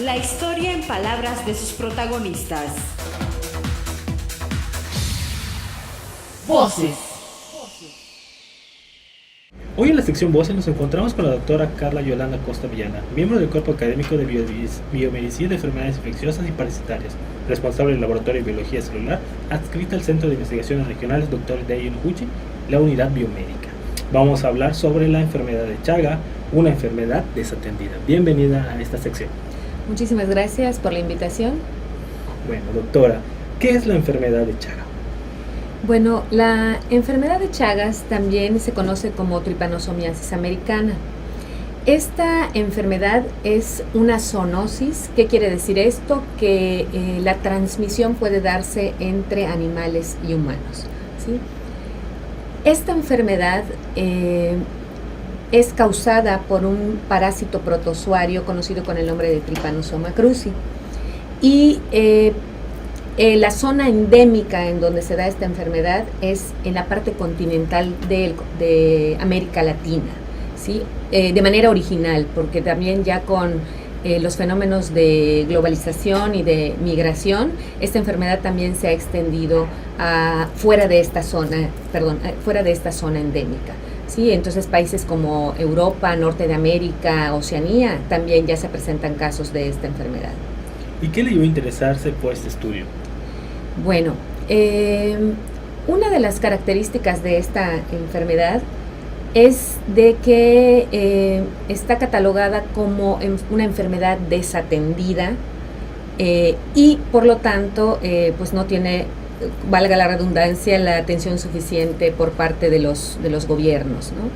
La historia en palabras de sus protagonistas. Voces. Hoy en la sección Voces nos encontramos con la doctora Carla Yolanda Costa Villana, miembro del Cuerpo Académico de Biomedicina de Enfermedades Infecciosas y Parasitarias, responsable del Laboratorio de Biología Celular, adscrita al Centro de Investigaciones Regionales Dr. Dei Noguchi, la Unidad Biomédica. Vamos a hablar sobre la enfermedad de Chaga, una enfermedad desatendida. Bienvenida a esta sección. Muchísimas gracias por la invitación. Bueno, doctora, ¿qué es la enfermedad de Chaga? Bueno, la enfermedad de Chagas también se conoce como tripanosomiasis americana. Esta enfermedad es una zoonosis. ¿Qué quiere decir esto? Que la transmisión puede darse entre animales y humanos, ¿sí? Esta enfermedad es causada por un parásito protozoario conocido con el nombre de Trypanosoma cruzi. Y la zona endémica en donde se da esta enfermedad es en la parte continental de América Latina, ¿sí? De manera original, porque también ya con los fenómenos de globalización y de migración, esta enfermedad también se ha extendido fuera de esta zona endémica, ¿sí? Entonces países como Europa, Norte de América, Oceanía, también ya se presentan casos de esta enfermedad. ¿Y qué le llevó a interesarse por este estudio? Bueno, una de las características de esta enfermedad es de que está catalogada como una enfermedad desatendida y por lo tanto pues no tiene, valga la redundancia, la atención suficiente por parte de los gobiernos, ¿no?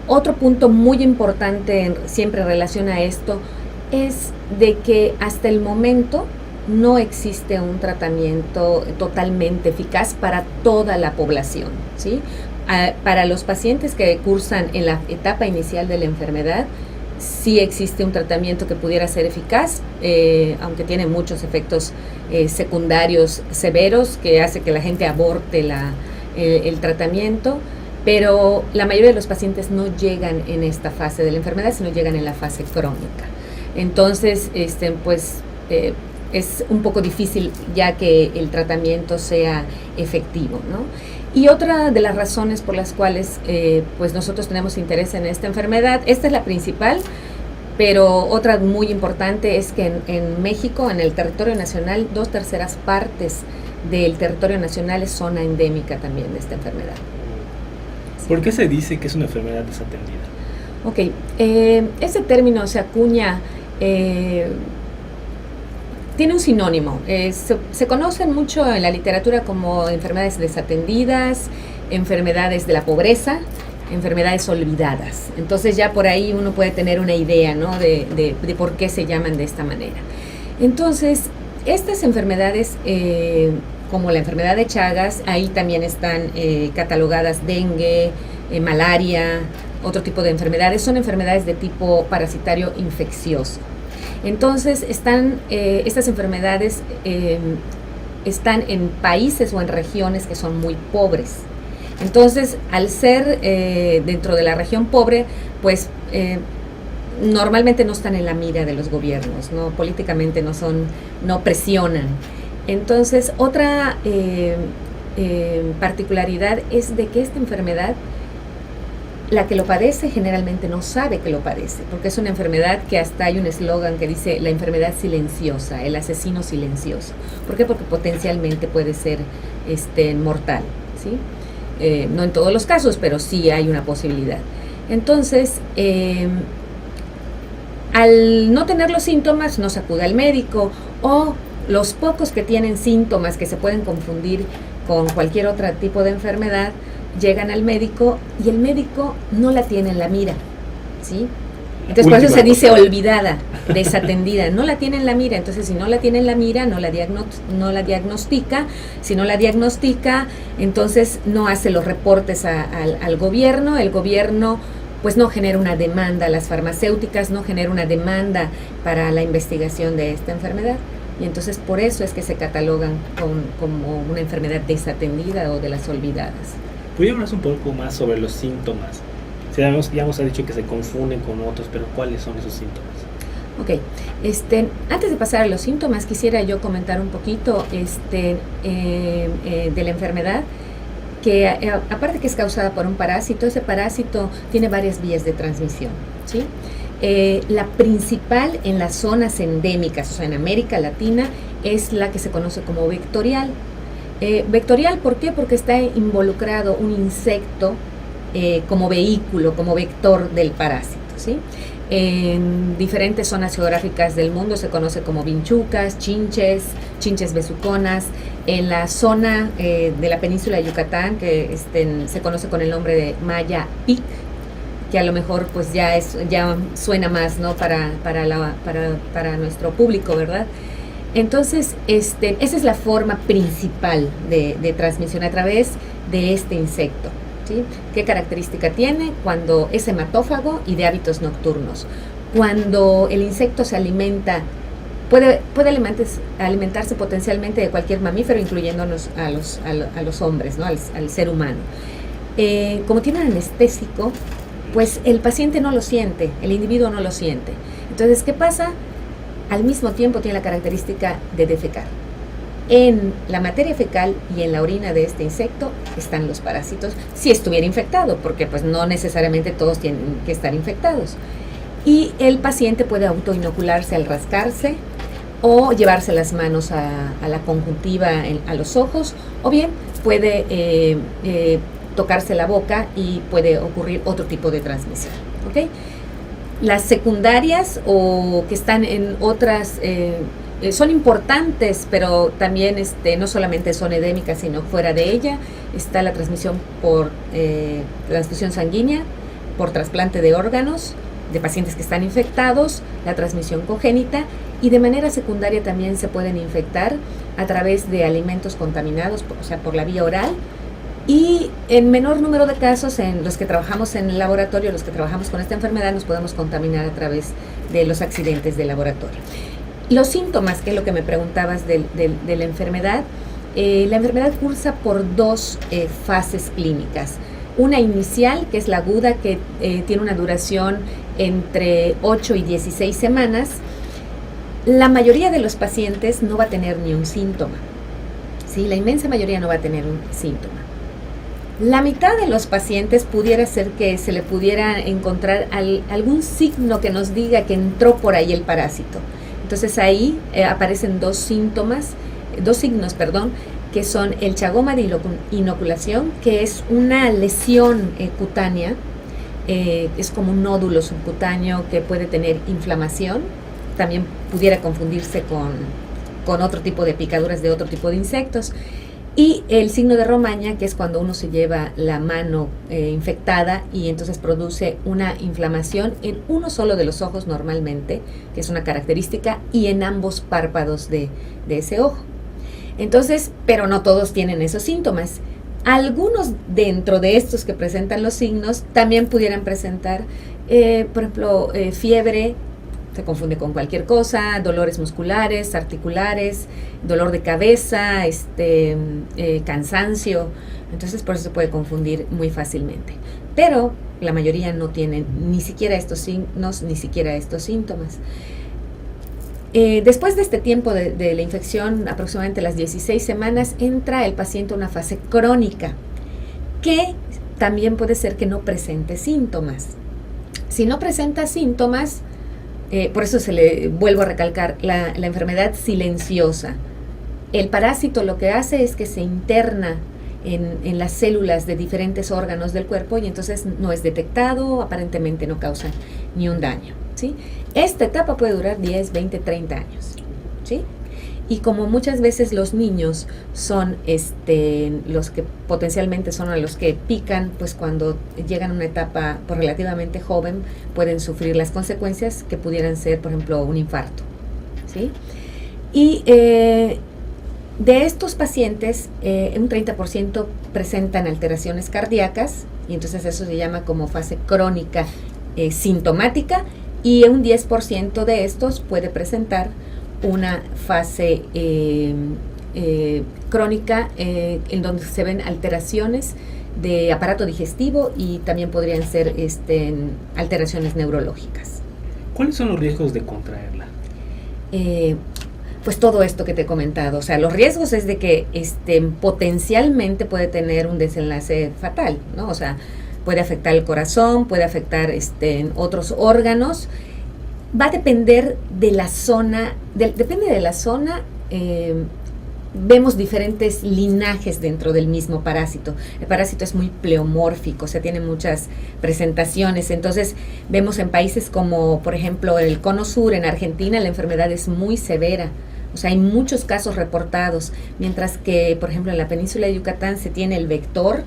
Otro punto muy importante siempre en relación a esto es de que hasta el momento no existe un tratamiento totalmente eficaz para toda la población, ¿sí? Para los pacientes que cursan en la etapa inicial de la enfermedad, sí existe un tratamiento que pudiera ser eficaz, aunque tiene muchos efectos secundarios severos que hace que la gente aborte el tratamiento, pero la mayoría de los pacientes no llegan en esta fase de la enfermedad, sino llegan en la fase crónica. Entonces, es un poco difícil ya que el tratamiento sea efectivo, ¿no? Y otra de las razones por las cuales pues nosotros tenemos interés en esta enfermedad, esta es la principal, pero otra muy importante es que en México, en el territorio nacional, 2/3 partes del territorio nacional es zona endémica también de esta enfermedad. ¿Por qué se dice que es una enfermedad desatendida? Ok, ese término se acuña, tiene un sinónimo, se conocen mucho en la literatura como enfermedades desatendidas, enfermedades de la pobreza, enfermedades olvidadas. Entonces ya por ahí uno puede tener una idea, ¿no?, de por qué se llaman de esta manera. Entonces, estas enfermedades, como la enfermedad de Chagas, ahí también están catalogadas dengue, malaria, otro tipo de enfermedades, son enfermedades de tipo parasitario infeccioso. Entonces, estas enfermedades están en países o en regiones que son muy pobres. Entonces, al ser dentro de la región pobre, pues normalmente no están en la mira de los gobiernos, ¿no? Políticamente no presionan. Entonces, otra particularidad es de que esta enfermedad, la que lo padece generalmente no sabe que lo padece, porque es una enfermedad que hasta hay un eslogan que dice la enfermedad silenciosa, el asesino silencioso. ¿Por qué? Porque potencialmente puede ser mortal, ¿sí? No en todos los casos, pero sí hay una posibilidad. Entonces, al no tener los síntomas, no se acude al médico, o los pocos que tienen síntomas que se pueden confundir con cualquier otro tipo de enfermedad, llegan al médico y el médico no la tiene en la mira, ¿sí? Entonces por eso se dice olvidada, desatendida, no la tiene en la mira. Entonces si no la tiene en la mira, no la diagnostica. Si no la diagnostica, entonces no hace los reportes al gobierno. El gobierno pues no genera una demanda a las farmacéuticas, no genera una demanda para la investigación de esta enfermedad. Y entonces por eso es que se catalogan como una enfermedad desatendida o de las olvidadas. ¿Puede hablar un poco más sobre los síntomas? Ya hemos dicho que se confunden con otros, pero ¿cuáles son esos síntomas? Ok, antes de pasar a los síntomas, quisiera yo comentar un poquito de la enfermedad, que aparte que es causada por un parásito, ese parásito tiene varias vías de transmisión, ¿sí? La principal en las zonas endémicas, o sea, en América Latina, es la que se conoce como vectorial. Vectorial, ¿por qué? Porque está involucrado un insecto como vehículo, como vector del parásito, ¿sí? En diferentes zonas geográficas del mundo se conoce como vinchucas, chinches besuconas. En la zona de la península de Yucatán, que se conoce con el nombre de Maya Pic, que a lo mejor pues ya suena más, ¿no? para nuestro público, ¿verdad? Entonces, esa es la forma principal de transmisión a través de este insecto, ¿sí? ¿Qué característica tiene? Cuando es hematófago y de hábitos nocturnos. Cuando el insecto se alimenta, puede alimentarse potencialmente de cualquier mamífero, incluyéndonos a los hombres, ¿no? al ser humano. Como tiene un anestésico, pues el paciente no lo siente, el individuo no lo siente. Entonces, ¿qué pasa? Al mismo tiempo tiene la característica de defecar. En la materia fecal y en la orina de este insecto están los parásitos, si estuviera infectado, porque pues no necesariamente todos tienen que estar infectados. Y el paciente puede autoinocularse al rascarse o llevarse las manos a la conjuntiva, a los ojos, o bien puede tocarse la boca y puede ocurrir otro tipo de transmisión, ¿ok? Las secundarias o que están en otras son importantes, pero también no solamente son endémicas, sino fuera de ella está la transmisión por transfusión sanguínea, por trasplante de órganos de pacientes que están infectados, la transmisión congénita, y de manera secundaria también se pueden infectar a través de alimentos contaminados, o sea, por la vía oral. Y en menor número de casos, en los que trabajamos en el laboratorio, los que trabajamos con esta enfermedad, nos podemos contaminar a través de los accidentes de laboratorio. Los síntomas, que es lo que me preguntabas de la enfermedad cursa por dos fases clínicas. Una inicial, que es la aguda, que tiene una duración entre 8 y 16 semanas. La mayoría de los pacientes no va a tener ni un síntoma, ¿sí? La inmensa mayoría no va a tener un síntoma. La mitad de los pacientes pudiera ser que se le pudiera encontrar algún signo que nos diga que entró por ahí el parásito. Entonces ahí aparecen dos signos, que son el chagoma de inoculación, que es una lesión cutánea, es como un nódulo subcutáneo que puede tener inflamación. También pudiera confundirse con otro tipo de picaduras de otro tipo de insectos. Y el signo de Romaña, que es cuando uno se lleva la mano infectada y entonces produce una inflamación en uno solo de los ojos normalmente, que es una característica, y en ambos párpados de ese ojo. Entonces, pero no todos tienen esos síntomas. Algunos dentro de estos que presentan los signos también pudieran presentar, por ejemplo, fiebre. Se confunde con cualquier cosa, dolores musculares, articulares, dolor de cabeza, cansancio. Entonces por eso se puede confundir muy fácilmente. Pero la mayoría no tienen ni siquiera estos signos, ni siquiera estos síntomas. Después de este tiempo de la infección, aproximadamente las 16 semanas, entra el paciente a una fase crónica, que también puede ser que no presente síntomas. Si no presenta síntomas, por eso vuelvo a recalcar, la enfermedad silenciosa. El parásito lo que hace es que se interna en las células de diferentes órganos del cuerpo y entonces no es detectado, aparentemente no causa ni un daño, ¿sí? Esta etapa puede durar 10, 20, 30 años, ¿sí? Y como muchas veces los niños son los que potencialmente son a los que pican, pues cuando llegan a una etapa pues, relativamente joven, pueden sufrir las consecuencias que pudieran ser, por ejemplo, un infarto, ¿sí? Y de estos pacientes, un 30% presentan alteraciones cardíacas, y entonces eso se llama como fase crónica sintomática, y un 10% de estos puede presentar una fase crónica en donde se ven alteraciones de aparato digestivo y también podrían ser alteraciones neurológicas. ¿Cuáles son los riesgos de contraerla? Pues todo esto que te he comentado, o sea, los riesgos es de que potencialmente puede tener un desenlace fatal, ¿no? O sea, puede afectar el corazón, puede afectar otros órganos. Va a depender de la zona, depende de la zona. Vemos diferentes linajes dentro del mismo parásito. El parásito es muy pleomórfico, o sea, tiene muchas presentaciones. Entonces, vemos en países como, por ejemplo, el Cono Sur, en Argentina, la enfermedad es muy severa. O sea, hay muchos casos reportados, mientras que, por ejemplo, en la península de Yucatán se tiene el vector,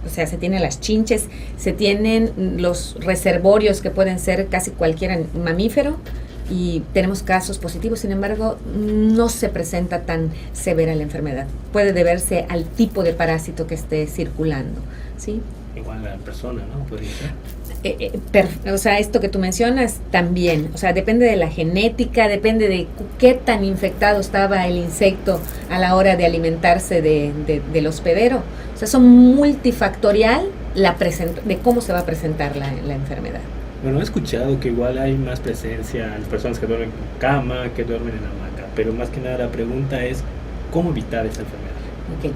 o sea, se tienen las chinches, se tienen los reservorios que pueden ser casi cualquier mamífero, y tenemos casos positivos. Sin embargo, no se presenta tan severa la enfermedad. Puede deberse al tipo de parásito que esté circulando, ¿sí? Igual a la persona, ¿no? Podría ser. O sea, esto que tú mencionas también, o sea, depende de la genética, depende de qué tan infectado estaba el insecto a la hora de alimentarse del hospedero. O sea, son multifactorial de cómo se va a presentar la enfermedad. Bueno, he escuchado que igual hay más presencia en las personas que duermen en cama, que duermen en hamaca, pero más que nada la pregunta es, ¿cómo evitar esta enfermedad? Okay.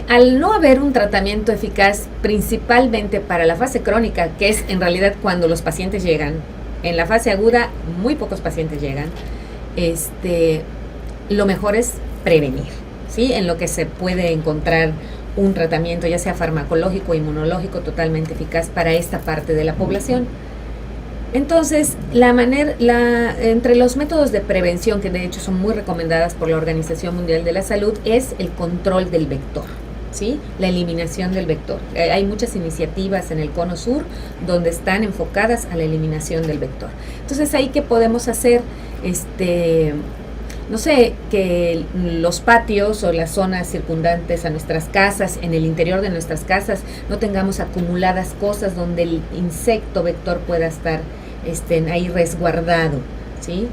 Al no haber un tratamiento eficaz, principalmente para la fase crónica, que es en realidad cuando los pacientes llegan, en la fase aguda muy pocos pacientes llegan, lo mejor es prevenir, ¿sí? En lo que se puede encontrar un tratamiento, ya sea farmacológico o inmunológico, totalmente eficaz para esta parte de la población. Entonces, entre los métodos de prevención, que de hecho son muy recomendadas por la Organización Mundial de la Salud, es el control del vector, ¿sí? La eliminación del vector. Hay muchas iniciativas en el Cono Sur donde están enfocadas a la eliminación del vector. Entonces, ahí, ¿qué podemos hacer? No sé, que los patios o las zonas circundantes a nuestras casas, en el interior de nuestras casas, no tengamos acumuladas cosas donde el insecto vector pueda estar ahí resguardado, ¿sí?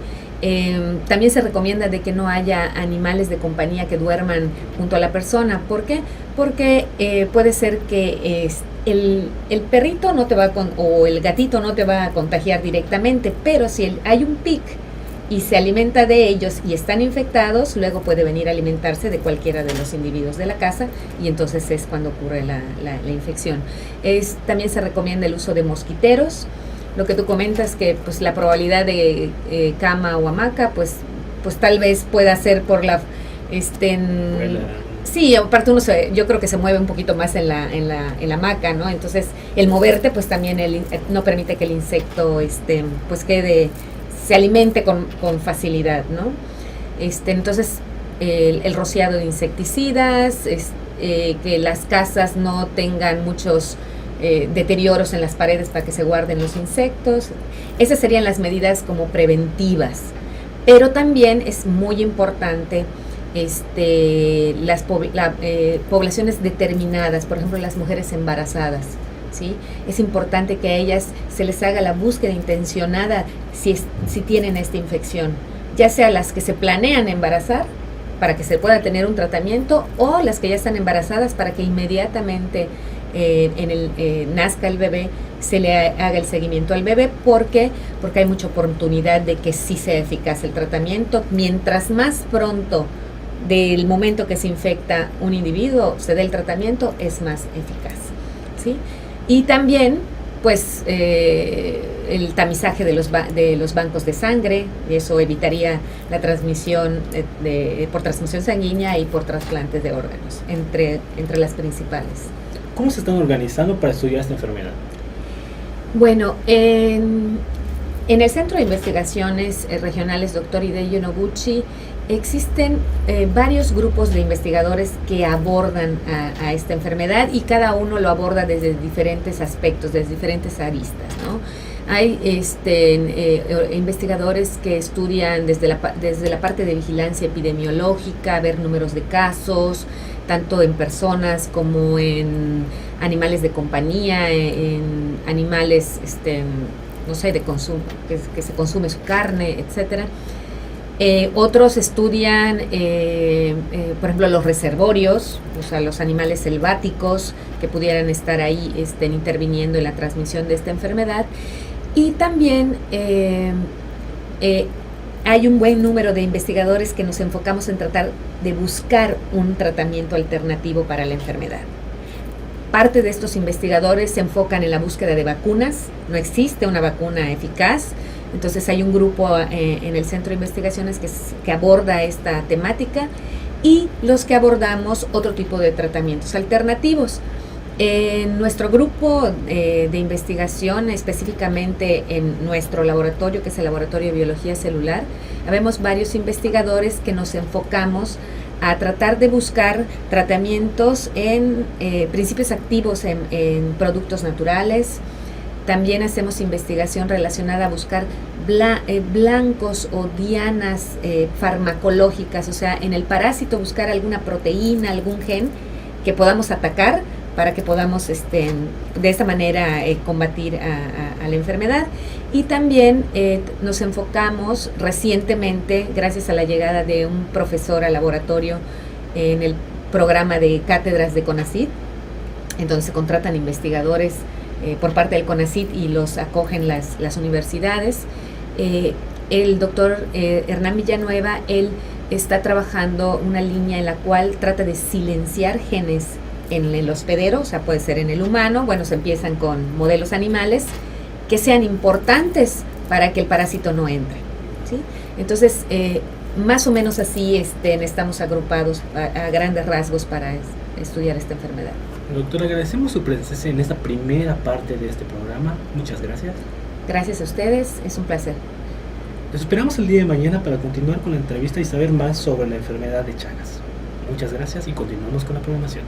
También se recomienda de que no haya animales de compañía que duerman junto a la persona. ¿Por qué? Porque puede ser que el perrito no te va o el gatito no te va a contagiar directamente, pero si hay un pic y se alimenta de ellos y están infectados, luego puede venir a alimentarse de cualquiera de los individuos de la casa, y entonces es cuando ocurre la infección. También se recomienda el uso de mosquiteros. Lo que tú comentas, que pues la probabilidad de cama o hamaca, pues tal vez pueda ser por la sí, aparte yo creo que se mueve un poquito más en la hamaca, ¿no? Entonces el moverte pues también no permite que el insecto pues se alimente con facilidad, ¿no? Entonces el rociado de insecticidas, que las casas no tengan muchos deterioros en las paredes para que se guarden los insectos. Esas serían las medidas como preventivas. Pero también es muy importante las poblaciones determinadas, por ejemplo las mujeres embarazadas, ¿sí? Es importante que a ellas se les haga la búsqueda intencionada si tienen esta infección, ya sea las que se planean embarazar para que se pueda tener un tratamiento, o las que ya están embarazadas para que inmediatamente nazca el bebé, se le haga el seguimiento al bebé. ¿Por qué? Porque hay mucha oportunidad de que sí sea eficaz el tratamiento. Mientras más pronto del momento que se infecta un individuo se dé el tratamiento, es más eficaz, ¿sí? Y también pues el tamizaje de los bancos de sangre, y eso evitaría la transmisión por transmisión sanguínea y por trasplantes de órganos, entre las principales. ¿Cómo se están organizando para estudiar esta enfermedad? Bueno, en el Centro de Investigaciones Regionales Dr. Hideki Noguchi existen varios grupos de investigadores que abordan a esta enfermedad, y cada uno lo aborda desde diferentes aspectos, desde diferentes aristas, ¿no? Hay investigadores que estudian desde la parte de vigilancia epidemiológica, ver números de casos, tanto en personas como en animales de compañía, en animales, no sé, de consumo, que se consume su carne, etcétera. Otros estudian, por ejemplo, los reservorios, o sea, los animales selváticos que pudieran estar ahí interviniendo en la transmisión de esta enfermedad. Y también hay un buen número de investigadores que nos enfocamos en tratar de buscar un tratamiento alternativo para la enfermedad. Parte de estos investigadores se enfocan en la búsqueda de vacunas. No existe una vacuna eficaz, entonces hay un grupo en el Centro de Investigaciones que aborda esta temática, y los que abordamos otro tipo de tratamientos alternativos. En nuestro grupo de investigación, específicamente en nuestro laboratorio, que es el Laboratorio de Biología Celular, habemos varios investigadores que nos enfocamos a tratar de buscar tratamientos en principios activos en productos naturales. También hacemos investigación relacionada a buscar blancos o dianas farmacológicas, o sea, en el parásito buscar alguna proteína, algún gen que podamos atacar para que podamos de esta manera combatir a la enfermedad. Y también nos enfocamos recientemente, gracias a la llegada de un profesor al laboratorio en el programa de cátedras de CONACYT, entonces se contratan investigadores por parte del CONACYT y los acogen las universidades. El doctor Hernán Villanueva, él está trabajando una línea en la cual trata de silenciar genes en el hospedero, o sea, puede ser en el humano. Bueno, se empiezan con modelos animales que sean importantes para que el parásito no entre, ¿sí? Entonces, más o menos así estamos agrupados a grandes rasgos para estudiar esta enfermedad. Doctora, agradecemos su presencia en esta primera parte de este programa. Muchas gracias. Gracias a ustedes, es un placer. Los esperamos el día de mañana para continuar con la entrevista y saber más sobre la enfermedad de Chagas. Muchas gracias y continuamos con la programación.